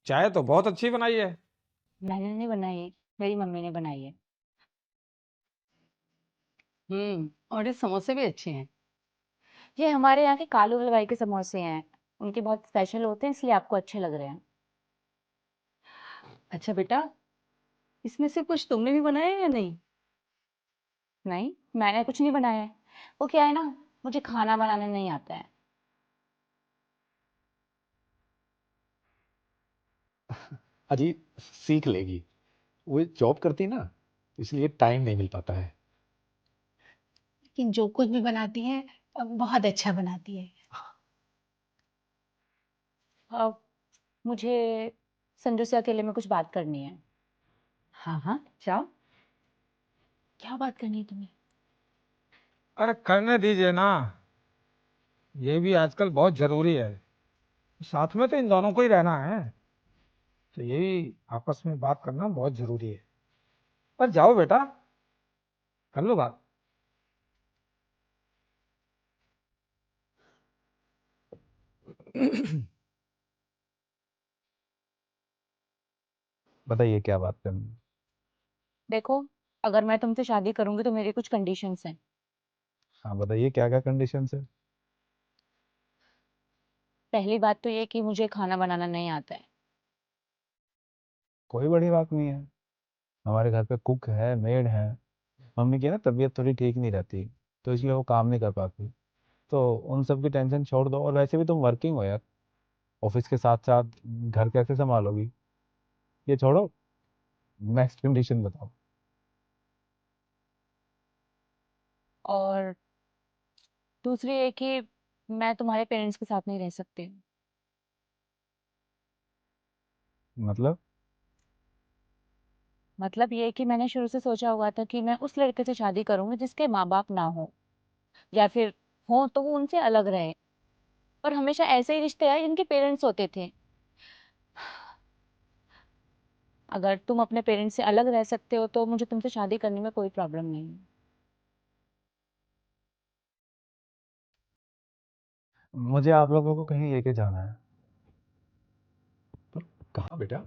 चाय तो बहुत अच्छी बनाई है। मैंने नहीं बनाई, मेरी मम्मी ने बनाई है। और ये समोसे भी अच्छे हैं। ये हमारे यहाँ के कालू हलवाई के समोसे हैं। उनके बहुत स्पेशल होते हैं, इसलिए आपको अच्छे लग रहे हैं। अच्छा बेटा, इसमें से कुछ तुमने भी बनाया है या नहीं? नहीं, मैंने कुछ नहीं बनाया है। वो क्या है ना, मुझे खाना बनाना नहीं आता है। अजी, सीख लेगी। वो जॉब करती है ना, इसलिए टाइम नहीं मिल पाता है। लेकिन जो कुछ भी बनाती है बहुत अच्छा बनाती है। अब मुझे संजू से अकेले में कुछ बात करनी है। हाँ हाँ, जाओ। क्या बात करनी है तुम्हें? अरे करने दीजिए ना, ये भी आजकल बहुत जरूरी है। साथ में तो इन दोनों को ही रहना है, तो ये भी आपस में बात करना बहुत जरूरी है। पर जाओ बेटा, कर लो बात। बताइए क्या बात करनी है? देखो, अगर मैं तुमसे शादी करूंगी तो मेरी कुछ कंडीशंस हैं। हाँ, बताइए क्या क्या कंडीशन है। पहली बात तो ये कि मुझे खाना बनाना नहीं आता है। कोई बड़ी बात नहीं है। हमारे घर पे कुक है, मेड है। मम्मी की ना तबीयत थोड़ी ठीक नहीं रहती, तो इसलिए वो काम नहीं कर पाती। तो उन सब की टेंशन छोड़ दो, और वैसे भी तुम वर्किंग हो यार। ऑफिस के साथ साथ घर कैसे संभालोगी? ये छोड़ो, नेक्स्ट कंडीशन बताओ। और दूसरी ये कि मैं तुम्हारे पेरेंट्स के साथ नहीं रह सकती। मतलब? मतलब ये कि मैंने शुरू से सोचा हुआ था कि मैं उस लड़के से शादी करूंगी जिसके माँ बाप ना हो, या फिर हो तो वो उनसे अलग रहे। और हमेशा ऐसे ही रिश्ते आए जिनके पेरेंट्स होते थे। अगर तुम अपने पेरेंट्स से अलग रह सकते हो तो मुझे तुमसे शादी करने में कोई प्रॉब्लम नहीं है। मुझे आप लोगों को कहीं लेके जाना है। पर कहाँ बेटा?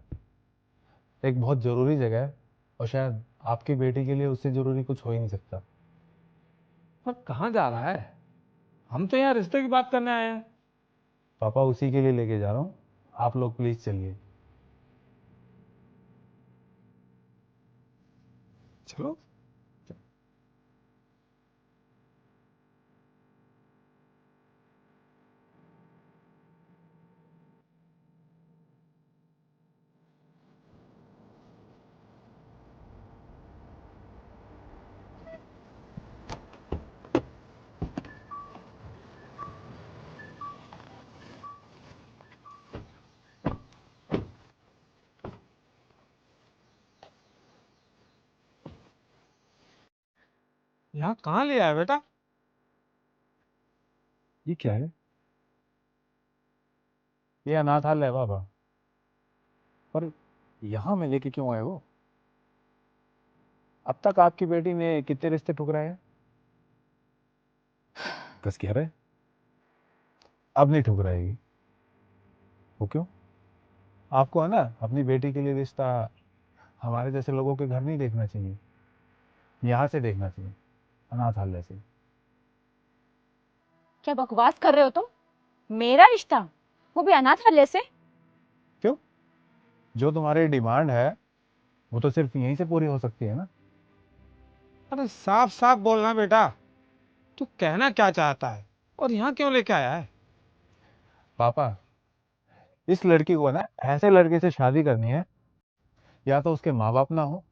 एक बहुत ज़रूरी जगह है, और शायद आपकी बेटी के लिए उससे ज़रूरी कुछ हो ही नहीं सकता। पर कहाँ जा रहा है? हम तो यहाँ रिश्ते की बात करने आए हैं। पापा, उसी के लिए लेके जा रहा हूँ। आप लोग प्लीज़ चलिए। चलो। यहाँ कहाँ ले आया बेटा? ये क्या है? ये अनाथालय है पापा। पर यहाँ में लेके क्यों आए वो? अब तक आपकी बेटी ने कितने रिश्ते ठुकराए हैं? बस कह रहे, अब नहीं ठुकराएगी। वो क्यों? आपको है ना अपनी बेटी के लिए रिश्ता हमारे जैसे लोगों के घर नहीं देखना चाहिए, यहाँ से देखना चाहिए, अनाथालय से। क्या बकवास कर रहे हो तुम? मेरा रिश्ता, वो भी अनाथालय से? क्यों? जो तुम्हारी डिमांड है वो तो सिर्फ यहीं से पूरी हो सकती है ना। अरे साफ साफ बोलना बेटा, तू कहना क्या चाहता है और यहाँ क्यों लेके आया है? पापा, इस लड़की को ना ऐसे लड़के से शादी करनी है, या तो उसके माँ बाप ना हो,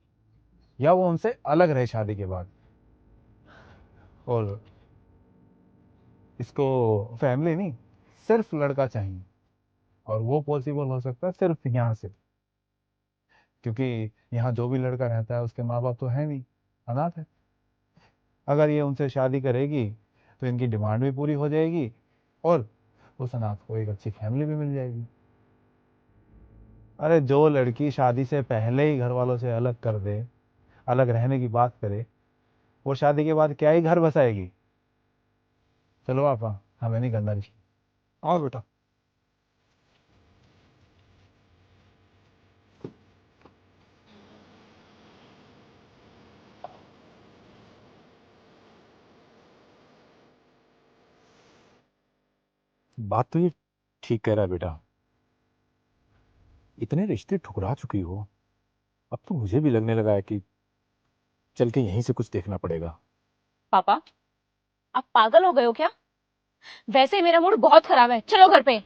या वो उनसे अलग रहे शादी के बाद। और इसको फैमिली नहीं, सिर्फ लड़का चाहिए। और वो पॉसिबल हो सकता है सिर्फ यहाँ से, क्योंकि यहाँ जो भी लड़का रहता है उसके माँ बाप तो है नहीं, अनाथ है। अगर ये उनसे शादी करेगी तो इनकी डिमांड भी पूरी हो जाएगी, और उस अनाथ को एक अच्छी फैमिली भी मिल जाएगी। अरे जो लड़की शादी से पहले ही घर वालों से अलग कर दे, अलग रहने की बात करे, वो शादी के बाद क्या ही घर बसाएगी? चलो पापा, हमें नहीं करना रिश्ता। आओ बेटा। बात तो ये ठीक कह रहा है बेटा। इतने रिश्ते ठुकरा चुकी हो, अब तो मुझे भी लगने लगा है कि चल के यहीं से कुछ देखना पड़ेगा। पापा, आप पागल हो गए हो क्या? वैसे ही मेरा मूड बहुत खराब है, चलो घर पे।